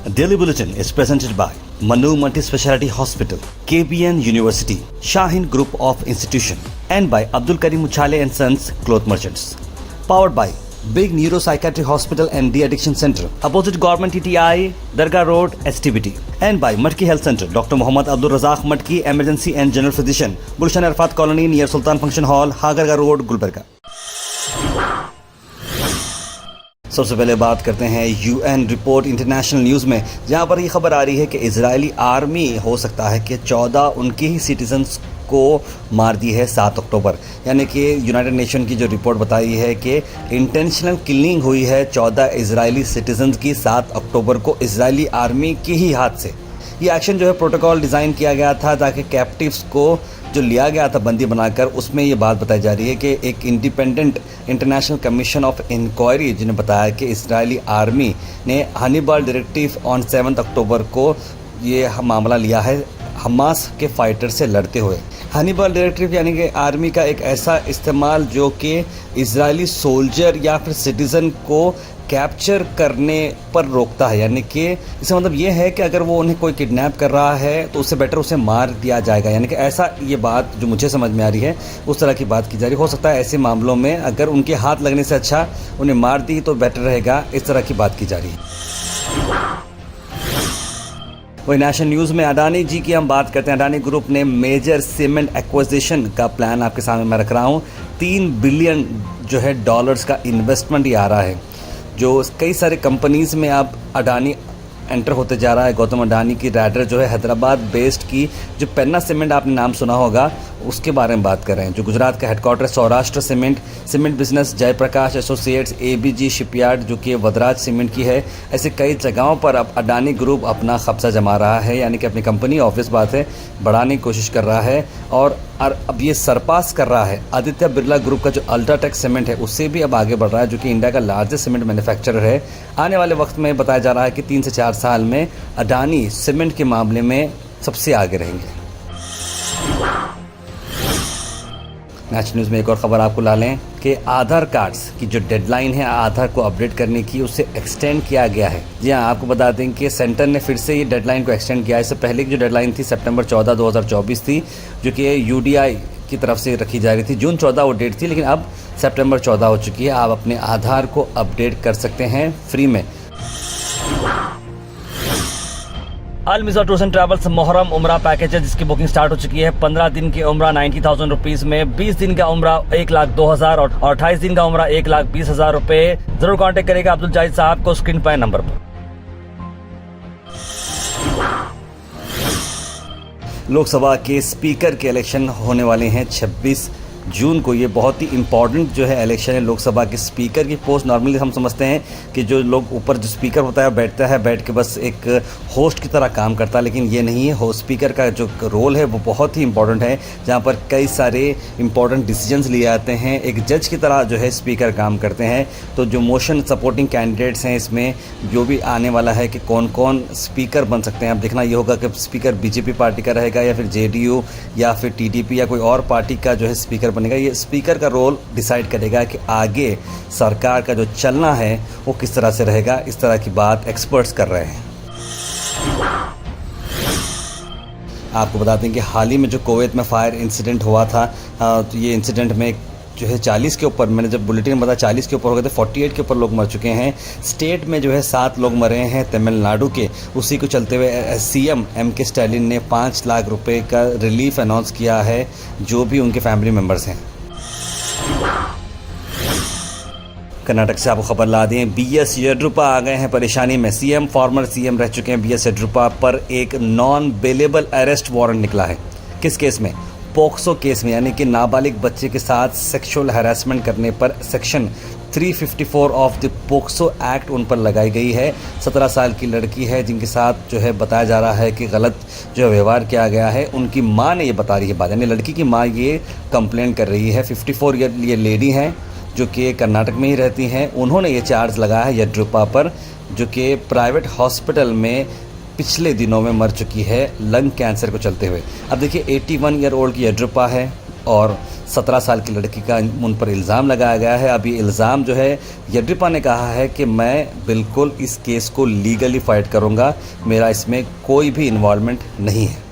Daily Bulletin is presented by Manu Multi-Speciality Hospital, KBN University, Shaheen Group of Institution, and by Abdul Karim Uchale and Sons Cloth Merchants. Powered by Big Neuropsychiatry Hospital and De-Addiction Center, opposite Government TTI, Dargah Road, STBT. And by Matki Health Center, Dr. Muhammad Abdul Razak Matki, Emergency and General Physician, Gulshan Arfat Colony near Sultan Function Hall, Hagarga Road, Gulbarga. सबसे पहले बात करते हैं UN report international news में, जहां पर ये खबर आ रही है कि इजरायली आर्मी हो सकता है कि 14 उनके ही सिटीजन्स को मार दी है 7 अक्टूबर। यानी कि यूनाइटेड नेशन की जो रिपोर्ट बताई है कि इंटेंशनल किलिंग हुई है 14 इजरायली सिटीजन्स की 7 अक्टूबर को इजरायली आर्मी के ही हाथ से। ये एक्शन जो है प्रोटोकॉल डिज़ाइन किया गया था ताकि कैप्टिव्स को जो लिया गया था बंदी बनाकर, उसमें ये बात बताई जा रही है कि एक independent international commission of inquiry जिन्हें बताया कि इजरायली आर्मी ने हनीबल डायरेक्टिव ऑन 7 अक्टूबर को ये मामला लिया है हमास के फाइटर से लड़ते हुए। हनीबल डायरेक्टिव यानी कि आर्मी का एक ऐसा इस्तेमाल जो कि इजरायली सोल्जर या फिर सिटीज़न को कैप्चर करने पर रोकता है। यानी कि इसका मतलब ये है कि अगर वो उन्हें कोई किडनैप कर रहा है तो उससे बेटर उसे मार दिया जाएगा। यानी कि ऐसा ये बात जो मुझे समझ में आ रही है उस तरह की बात की जा रही है। हो सकता है ऐसे मामलों में अगर उनके हाथ लगने से अच्छा उन्हें मार दी तो बेटर रहेगा, इस तरह की बात की जा रही है। वही नेशनल न्यूज़ में अडानी जी की हम बात करते हैं। अडानी ग्रुप ने मेजर सीमेंट एक्विजिशन का प्लान आपके सामने मैं रख रहा हूँ। 3 बिलियन जो है डॉलर्स का इन्वेस्टमेंट ये आ रहा है, जो कई सारे कंपनीज़ में अब अडानी एंटर होते जा रहा है। गौतम अडानी की रैडर जो है हैदराबाद बेस्ड की जो पेन्ना सीमेंट आपने नाम सुना होगा उसके बारे में बात कर रहे हैं, जो गुजरात का headquarter Saurashtra cement business, Jaiprakash associates, ABG shipyard जो कि वदराज सीमेंट की है। ऐसे कई जगहों पर अब अडानी ग्रुप अपना कब्जा जमा रहा है, यानी कि अपनी कंपनी ऑफिस बात है बढ़ाने की कोशिश कर रहा है और अब ये सरपास कर रहा है आदित्य बिरला ग्रुप का जो अल्ट्राटेक सीमेंट है, उससे भी अब आगे बढ़ रहा है, जो कि इंडिया का लार्जेस्ट सीमेंट मैन्युफैक्चरर है। आने वाले वक्त में बताया जा रहा है कि 3 से 4 साल में अडानी सीमेंट के मामले में सबसे आगे रहेंगे। नेशनल न्यूज़ में एक और ख़बर आपको ला लें कि आधार कार्ड्स की जो डेडलाइन है आधार को अपडेट करने की, उसे एक्सटेंड किया गया है। जी हाँ, आपको बता दें कि सेंटर ने फिर से ये डेडलाइन को एक्सटेंड किया है। इससे पहले की जो डेडलाइन थी सितंबर 14, 2024 थी, जो कि यूडीआई की तरफ से रखी जा रही थी। जून 14 वो डेट थी, लेकिन अब सितंबर 14 हो चुकी है। आप अपने आधार को अपडेट कर सकते हैं फ्री में। अल मिज़ा टूर्स एंड ट्रैवल्स मोहरम उम्रा पैकेज है, जिसकी बुकिंग स्टार्ट हो चुकी है। 15 दिन की उम्रा 90,000 रुपीज़ में, 20 दिन का उम्रा 1,02,000 और 28 दिन का उम्रा 1,20,000 रुपये। जरूर कांटेक्ट करेगा अब्दुल जाहिद साहब को स्क्रीन पर नंबर पर। लोकसभा के स्पीकर के इलेक्शन होने वाले हैं 26 जून को। ये बहुत ही इंपॉर्टेंट जो है इलेक्शन है। लोकसभा के स्पीकर की पोस्ट नॉर्मली हम समझते हैं कि जो लोग ऊपर जो स्पीकर होता है बैठता है, बैठ के बस एक होस्ट की तरह काम करता है, लेकिन ये नहीं है। होस्ट स्पीकर का जो रोल है वो बहुत ही इंपॉर्टेंट है, जहाँ पर कई सारे इंपॉर्टेंट डिसीजंस लिए जाते हैं। एक जज की तरह जो है स्पीकर काम करते हैं। तो जो मोशन सपोर्टिंग कैंडिडेट्स हैं इसमें जो भी आने वाला है कि कौन कौन स्पीकर बन सकते हैं, अब देखना ये होगा कि स्पीकर बीजेपी पार्टी का रहेगा या फिर जेडीयू या फिर टीडीपी या कोई और पार्टी का जो है स्पीकर बनेगा। ये स्पीकर का रोल डिसाइड करेगा कि आगे सरकार का जो चलना है वो किस तरह से रहेगा। इस तरह की बात एक्सपर्ट्स कर रहे हैं। आपको बता दें कि हाल ही में जो कुवैत में फायर इंसिडेंट हुआ था, तो ये इंसिडेंट में जो है 40 के ऊपर, मैंने जब बुलेटिन में बताया 40 के ऊपर हो गए थे, 48 के ऊपर लोग मर चुके हैं। स्टेट में जो है 7 लोग मरे हैं तमिलनाडु के। उसी को चलते हुए सीएम एम.के. स्टालिन ने 5 लाख रुपए का रिलीफ अनाउंस किया है जो भी उनके फैमिली मेम्बर्स हैं। कर्नाटक से आपको खबर ला दें, बीएस येड्रुपा आ गए हैं परेशानी में। सीएम फॉर्मर सीएम रह चुके हैं बीएस येड्रुपा पर एक नॉन बेलेबल अरेस्ट वारंट निकला है। किस केस में? पोक्सो केस में, यानी कि नाबालिग बच्चे के साथ सेक्सुअल हैरेसमेंट करने पर section 354 of the POCSO act उन पर लगाई गई है। 17 साल की लड़की है जिनके साथ जो है बताया जा रहा है कि गलत जो व्यवहार किया गया है। उनकी माँ ने ये बता रही है बात, यानी लड़की की माँ ये कंप्लेन कर रही है। 54 ईयर ये लेडी हैं जो कि कर्नाटक में ही रहती हैं। उन्होंने ये चार्ज लगाया है येड्रुपा पर, जो कि प्राइवेट हॉस्पिटल में पिछले दिनों में मर चुकी है लंग कैंसर को चलते हुए। अब देखिए 81 ईयर ओल्ड की येड्रुपा है, और 17 साल की लड़की का उन पर इल्ज़ाम लगाया गया है। अब ये इल्ज़ाम जो है, येड्युरप्पा ने कहा है कि मैं बिल्कुल इस केस को लीगली फाइट करूंगा, मेरा इसमें कोई भी इन्वॉल्वमेंट नहीं है।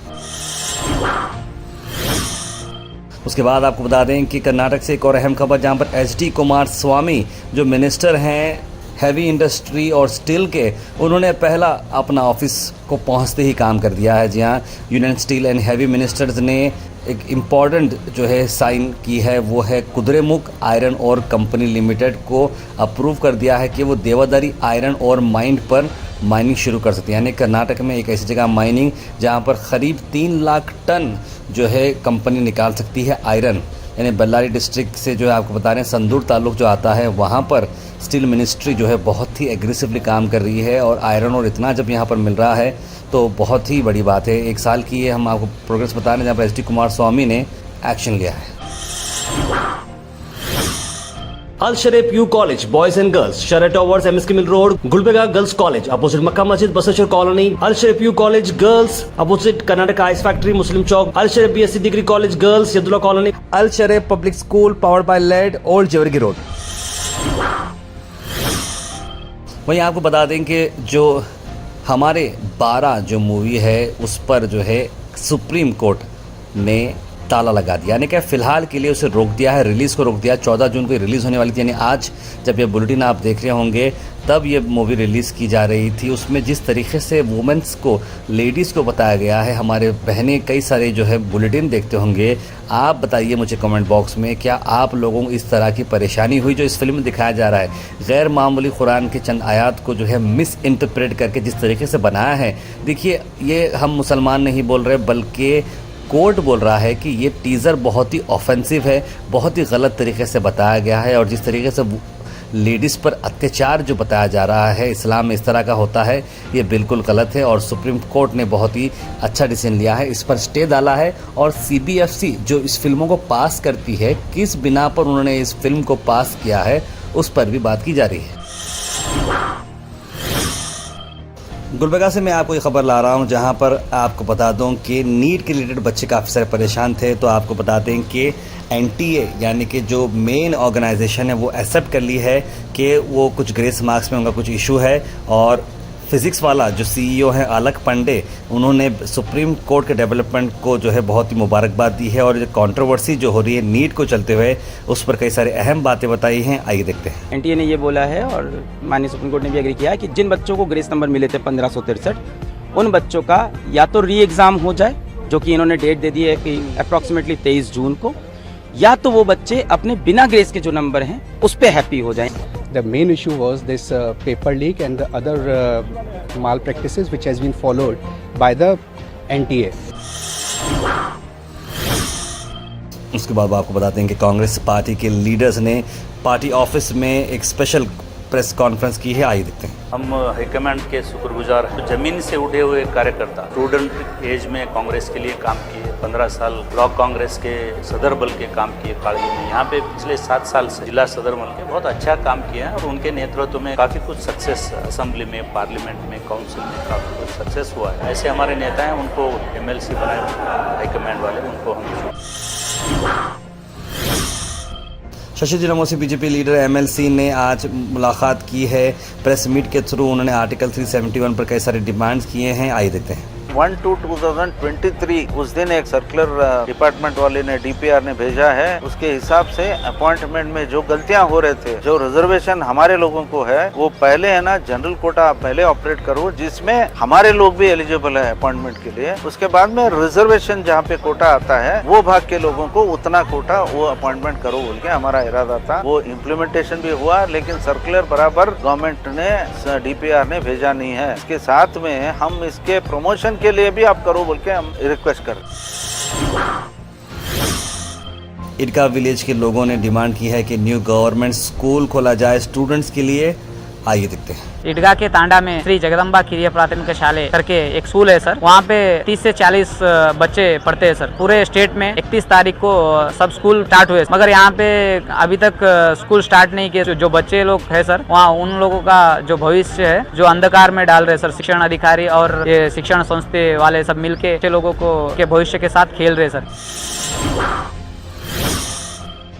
उसके बाद आपको बता दें कि कर्नाटक से एक और अहम खबर, जहां पर एच.डी. कुमारस्वामी जो मिनिस्टर हैं हैवी इंडस्ट्री और स्टील के, उन्होंने पहला अपना ऑफिस को पहुंचते ही काम कर दिया है। जी हाँ, union steel and heavy ministers ने एक इम्पॉर्टेंट जो है साइन की है, वो है कुद्रेमुख आयरन और कंपनी लिमिटेड को अप्रूव कर दिया है कि वो देवदारी आयरन और माइन पर माइनिंग शुरू कर सकती है। यानी कर्नाटक में एक ऐसी जगह माइनिंग जहां पर करीब 3 लाख टन जो है कंपनी निकाल सकती है आयरन। यानी बल्लारी डिस्ट्रिक्ट से जो है आपको बता रहे हैं, संदूर ताल्लुक जो आता है, वहाँ पर स्टील मिनिस्ट्री जो है बहुत ही एग्रेसिवली काम कर रही है और आयरन और इतना जब यहाँ पर मिल रहा है तो बहुत ही बड़ी बात है। 1 साल की ये हम आपको प्रोग्रेस बता रहे हैं जहाँ पर एच.डी. कुमारस्वामी ने एक्शन लिया है। Al Sharif U college boys and girls, Sharah towers, MSK mill road, Gulbarga girls college opposite Mecca Masjid, Basantar colony. Al Sharif U college girls opposite Karnataka ice factory, Muslim Chowk. Al Sharif BSc degree college girls, Yadullah colony. Al Sharif public school powered by lead, old Jewargi road. वहीं आपको बता दें कि जो हमारे 12 जो movie है उस पर जो है सुप्रीम कोर्ट ने ताला लगा दिया, यानी कि फ़िलहाल के लिए उसे रोक दिया है, रिलीज़ को रोक दिया। 14 जून को रिलीज़ होने वाली थी, यानी आज जब ये बुलेटिन आप देख रहे होंगे तब ये मूवी रिलीज़ की जा रही थी। उसमें जिस तरीके से वुमेंस को, लेडीज़ को बताया गया है, हमारे बहनें कई सारे जो है बुलेटिन देखते होंगे। आप बताइए मुझे कमेंट बॉक्स में, क्या आप लोगों को इस तरह की परेशानी हुई जो इस फिल्म में दिखाया जा रहा है? गैर मामूली कुरान के चंद आयात को जो है मिस इंटरप्रेट करके जिस तरीके से बनाया है, देखिए ये हम मुसलमान नहीं बोल रहे बल्कि कोर्ट बोल रहा है कि ये टीज़र बहुत ही ऑफेंसिव है, बहुत ही गलत तरीके से बताया गया है और जिस तरीके से लेडीज़ पर अत्याचार जो बताया जा रहा है इस्लाम में इस तरह का होता है, ये बिल्कुल गलत है। और सुप्रीम कोर्ट ने बहुत ही अच्छा डिसीजन लिया है, इस पर स्टे डाला है। और CBFC जो इस फिल्मों को पास करती है, किस बिना पर उन्होंने इस फिल्म को पास किया है, उस पर भी बात की जा रही है। गुलबर्गा से मैं आपको ये खबर ला रहा हूँ जहाँ पर आपको बता दूँ कि नीट के रिलेटेड बच्चे काफ़ी सारे परेशान थे। तो आपको बता दें कि NTA यानी कि जो मेन ऑर्गेनाइजेशन है वो एक्सेप्ट कर ली है कि वो कुछ ग्रेस मार्क्स में उनका कुछ इशू है। और फिज़िक्स वाला जो CEO हैं अलक पांडे, उन्होंने सुप्रीम कोर्ट के डेवलपमेंट को जो है बहुत ही मुबारकबाद दी है। और जो कंट्रोवर्सी जो हो रही है नीट को चलते हुए, उस पर कई सारे अहम बातें बताई हैं, आइए देखते हैं। NTA ने ये बोला है और माननीय सुप्रीम कोर्ट ने भी एग्री किया है कि जिन बच्चों को ग्रेस नंबर मिले थे 1563, उन बच्चों का या तो री एग्ज़ाम हो जाए, जो कि इन्होंने डेट दे दी है कि अप्रॉक्सीमेटली 23 जून को, या तो वो बच्चे अपने बिना ग्रेस के जो नंबर हैं उस पर हैप्पी हो जाएं। The main issue was this paper leak and the other malpractices which has been followed by the NTA. उसके बाद आपको बताते हैं कि कांग्रेस पार्टी के लीडर्स ने पार्टी ऑफिस में एक स्पेशल प्रेस कॉन्फ्रेंस की है, आइए देखते हैं। हम हाईकमांड के शुक्रगुजार, जमीन से उठे हुए कार्यकर्ता, स्टूडेंट एज में कांग्रेस के लिए काम किए, 15 साल ब्लॉक कांग्रेस के सदर बल के काम किए कालजी में, यहाँ पे पिछले 7 साल से जिला सदर बल के बहुत अच्छा काम किया है। और उनके नेतृत्व में काफ़ी कुछ सक्सेस, असेंबली में, पार्लियामेंट में, काउंसिल में काफ़ी कुछ सक्सेस हुआ है। ऐसे हमारे नेता हैं, उनको MLC बनाए हाईकमांड वाले, उनको हम शशि जिनमोसी बीजेपी लीडर MLC ने आज मुलाकात की है। प्रेस मीट के थ्रू उन्होंने आर्टिकल 371 पर कई सारे डिमांड्स किए हैं, आइए देखते हैं। 1/2/2023 उस दिन एक सर्कुलर डिपार्टमेंट वाले ने DPR ने भेजा है। उसके हिसाब से अपॉइंटमेंट में जो गलतियां हो रहे थे, जो रिजर्वेशन हमारे लोगों को है, वो पहले है ना जनरल कोटा पहले ऑपरेट करो जिसमें हमारे लोग भी एलिजिबल है अपॉइंटमेंट के लिए। उसके बाद में रिजर्वेशन जहाँ पे कोटा आता है वो भाग के लोगों को उतना कोटा वो अपॉइंटमेंट करो बोल के हमारा इरादा था। वो इम्प्लीमेंटेशन भी हुआ, लेकिन सर्कुलर बराबर गवर्नमेंट ने DPR ने भेजा नहीं है। इसके साथ में हम इसके प्रमोशन के लिए भी आप करो बोल के हम रिक्वेस्ट कर। इडका विलेज के लोगों ने डिमांड की है कि न्यू गवर्नमेंट स्कूल खोला जाए स्टूडेंट्स के लिए, आइए देखते हैं। इडगा के तांडा में श्री जगदम्बा किरिया प्राथमिक शाले करके एक स्कूल है सर, वहाँ पे 30 से 40 बच्चे पढ़ते हैं सर। पूरे स्टेट में 31 तारीख को सब स्कूल स्टार्ट हुए, मगर यहाँ पे अभी तक स्कूल स्टार्ट नहीं किए। जो बच्चे लोग है सर, वहाँ उन लोगों का जो भविष्य है जो अंधकार में डाल रहे सर। शिक्षण अधिकारी और ये शिक्षण संस्थे वाले सब मिलके लोगों को के भविष्य के साथ खेल रहे सर।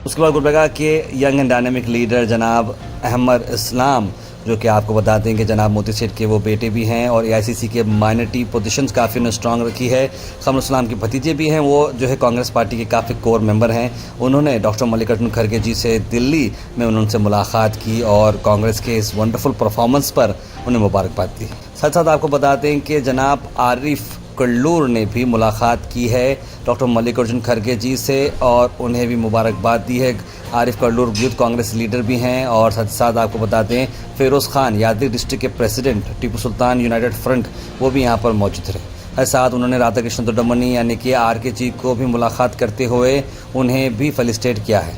उसके बाद गुलबर्गा के यंग एंड डायनेमिक लीडर जनाब अहमद इस्लाम, जो कि आपको बताते हैं कि जनाब मोती सेठ के वो बेटे भी हैं और AICC के माइनॉरिटी पोजीशंस काफ़ी उन्होंने स्ट्रॉन्ग रखी है। कमर इस्लाम के भतीजे भी हैं, वो जो है कांग्रेस पार्टी के काफ़ी कोर मेंबर हैं। उन्होंने डॉक्टर मल्लिकार्जुन खड़गे जी से दिल्ली में उनसे मुलाकात की और कांग्रेस के इस वंडरफुल परफॉर्मेंस पर उन्हें मुबारकबाद दी। साथ साथ आपको बताते हैं कि जनाब आरिफ कल्लूर ने भी मुलाकात की है डॉक्टर मल्लिकार्जुन खड़गे जी से और उन्हें भी मुबारकबाद दी है। आरिफ कल्लूर यूथ कांग्रेस लीडर भी हैं और साथ साथ आपको बताते हैं फ़िरोज़ खान यादव डिस्ट्रिक्ट के president Tipu Sultan United front वो भी यहाँ पर मौजूद रहे। साथ उन्होंने राधा कृष्ण दोडमनी यानी कि RK जी को भी मुलाकात करते हुए उन्हें भी फेलिसिटेट किया है।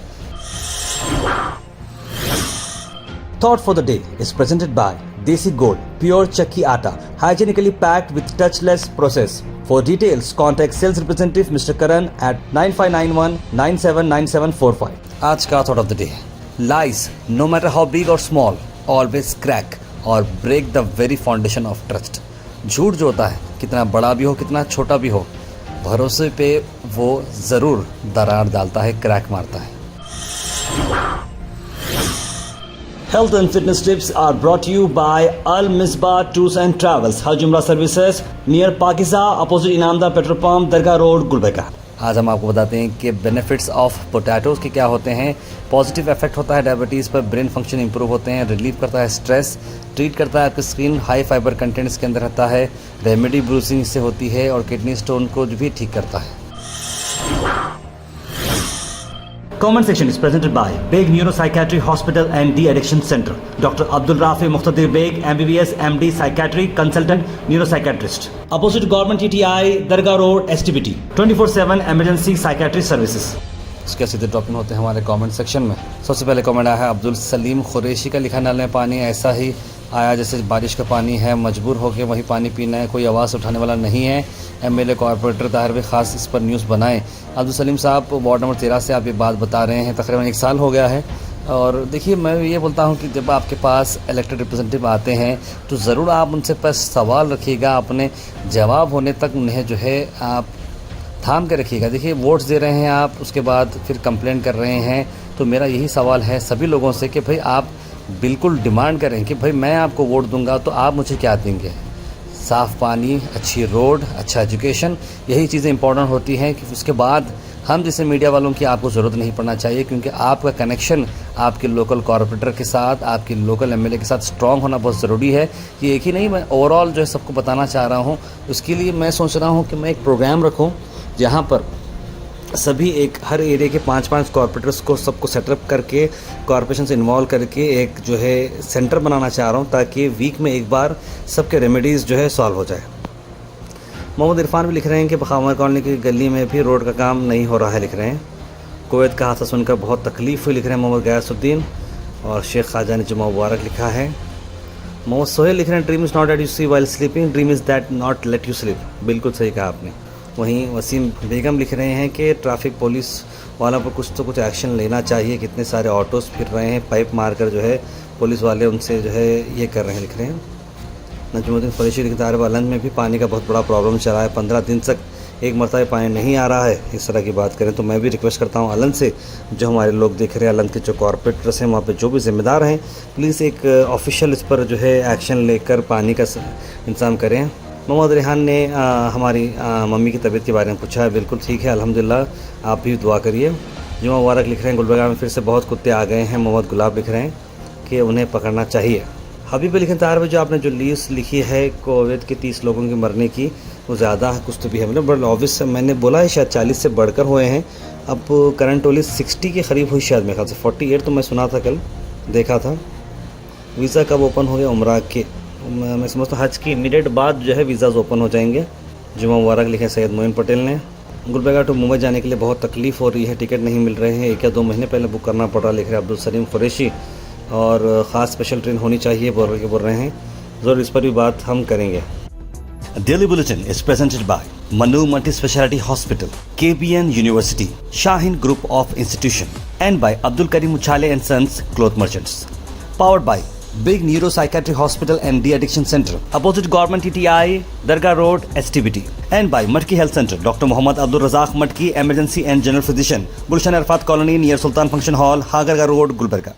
Thought for the day is presented by Desi Gold, pure chakki atta, hygienically packed with touchless process. For details, contact sales representative Mr. Karan at 9591 979745. आज का thought of the day: lies, no matter how big or small, always crack or break the very foundation of trust. झूठ जो होता है, कितना बड़ा भी हो, कितना छोटा भी हो, भरोसे पे वो ज़रूर दरार डालता है, क्रैक मारता है। Health and fitness tips are brought to you by Al Misbah Tours and Travels, Hajj Umrah Services, near Pakiza, opposite Inamda Petrol Pump, Dargah Road, Gulbarga। आज हम आपको बताते हैं कि बेनिफिट्स ऑफ पोटैटोज़ के क्या होते हैं। पॉजिटिव इफेक्ट होता है डायबिटीज़ पर, ब्रेन फंक्शन इंप्रूव होते हैं, रिलीव करता है स्ट्रेस, ट्रीट करता है आपकी स्किन, हाई फाइबर कंटेंट इसके अंदर रहता है, रेमेडी ब्रूसिंग इससे होती है और किडनी स्टोन को भी ठीक करता है। Comment section is presented by Beg Neuropsychiatry Hospital and De-Addiction Center. Dr. Abdul Rafi Muqtadir Beg, MBBS, MD, Psychiatry, Consultant, Neuropsychiatrist. Opposite Government TTI, Dargah Road, STBT. 24/7 Emergency Psychiatry Services. इसके सीधे drop in होते हैं हमारे comment section में। सबसे पहले comment आया है अब्दुल सलीम कुरैशी का, लिखा नल में पानी ऐसा ही आया जैसे बारिश का पानी है, मजबूर होकर वही पानी पीना है, कोई आवाज़ उठाने वाला नहीं है। MLA कॉर्पोरेटर ताहिर भी ख़ास इस पर न्यूज़ बनाएं। अब्दुल सलीम साहब वार्ड नंबर 13 से आप ये बात बता रहे हैं, तकरीबन 1 साल हो गया है। और देखिए मैं ये बोलता हूँ कि जब आपके पास इलेक्टेड रिप्रेजेंटेटिव आते हैं तो ज़रूर आप उनसे पास सवाल रखिएगा, अपने जवाब होने तक उन्हें जो है आप थाम के रखिएगा। देखिए वोट्स दे रहे हैं आप, उसके बाद फिर कंप्लेंट कर रहे हैं, तो मेरा यही सवाल है सभी लोगों से कि भाई आप बिल्कुल डिमांड करें कि भाई मैं आपको वोट दूंगा तो आप मुझे क्या देंगे। साफ़ पानी, अच्छी रोड, अच्छा एजुकेशन, यही चीज़ें इंपॉर्टेंट होती हैं कि उसके बाद हम जैसे मीडिया वालों की आपको ज़रूरत नहीं पड़ना चाहिए, क्योंकि आपका कनेक्शन आपके लोकल कॉर्पोरेटर के साथ, आपके लोकल MLA के साथ स्ट्रॉन्ग होना बहुत ज़रूरी है। ये एक ही नहीं, मैं ओवरऑल जो है सबको बताना चाह रहा हूँ। उसके लिए मैं सोच रहा हूँ कि मैं एक प्रोग्राम रखूँ जहाँ पर सभी हर एरिया के 5-5 कॉर्पोरेटर्स को सबको सेटअप करके कॉर्पोरेशन से इन्वॉल्व करके एक जो है सेंटर बनाना चाह रहा हूँ, ताकि वीक में एक बार सबके रेमेडीज़ जो है सॉल्व हो जाए। मोहम्मद इरफान भी लिख रहे हैं कि बखावर कॉलोनी की गली में भी रोड का काम नहीं हो रहा है, लिख रहे हैं। कुवैत का हादसा सुनकर बहुत तकलीफ़ हुई, लिख रहे हैं मोहम्मद गयासुद्दीन। और शेख ख़ाजा ने जुमा मुबारक लिखा है। मोहम्मद सोहेल लिख रहे हैं dream is not that you see while sleeping, dream is that not let you sleep. बिल्कुल सही कहा आपने। वहीं वसीम बेगम लिख रहे हैं कि ट्रैफिक पुलिस वालों पर कुछ तो कुछ एक्शन लेना चाहिए, कितने सारे ऑटोज़ फिर रहे हैं, पाइप मारकर जो है पुलिस वाले उनसे जो है ये कर रहे हैं, लिख रहे हैं। नजमुद्दीन फरीशी लिखते हैं अलंद में भी पानी का बहुत बड़ा प्रॉब्लम चला है, 15 दिन तक एक मरतबा पानी नहीं आ रहा है। इस तरह की बात करें तो मैं भी रिक्वेस्ट करता हूँ अलंद से, जो हमारे लोग देख रहे हैं, अलंद के जो कॉर्पोरेटर्स हैं, वहाँ पे जो भी ज़िम्मेदार हैं, प्लीज़ एक ऑफिशियल इस पर जो है एक्शन लेकर पानी का इंतज़ाम करें। मोहम्मद रेहान ने हमारी मम्मी की तबीयत के बारे में पूछा है। बिल्कुल ठीक है, अल्हम्दुलिल्लाह, आप भी दुआ करिए। जुमा मुबारक लिख रहे हैं गुलबर्गा में फिर से बहुत कुत्ते आ गए हैं। मोहम्मद गुलाब लिख रहे हैं कि उन्हें पकड़ना चाहिए। हबीब लिखें तार में जो आपने जो लीस्ट लिखी है कोविड के 30 लोगों के मरने की, वो ज़्यादा कुछ तो भी है, मतलब बड़ा ऑब्वियस मैंने बोला है शायद 40 से बढ़कर हुए हैं। अब करंट ओनली 60 के करीब हुई शायद, मेरे ख्याल से 48 तो मैं सुना था, कल देखा था। वीज़ा कब ओपन हो गया उम्रा के? मैं समझता हूँ हज की इमीडिएट बाद जो है वीज़ाज़ ओपन हो जाएंगे। जुमा मुबारक लिखे सैयद मोइन पटेल ने। गुलबर्गा टू मुंबई जाने के लिए बहुत तकलीफ़ हो रही है, टिकट नहीं मिल रहे हैं, 1 या 2 महीने पहले बुक करना पड़ रहा, लिख रहे अब्दुल सलीम कुरैशी। और ख़ास स्पेशल ट्रेन होनी चाहिए बोल रहे हैं, ज़रूर इस पर भी बात हम करेंगे। Daily Bulletin is presented by Manu Multi Speciality Hospital, KBN University, Shaheen Group of Institution, and by Abdul Karim Uchale and Sons Cloth Merchants. Powered by Big Neuropsychiatry Hospital and De-Addiction Center, opposite Government TTI, Dargah Road, STBT. And by Matki Health Center, Dr. Muhammad Abdul Razak Matki, Emergency and General Physician, Gulshan Arfat Colony near Sultan Function Hall, Hagarga Road, Gulbarga.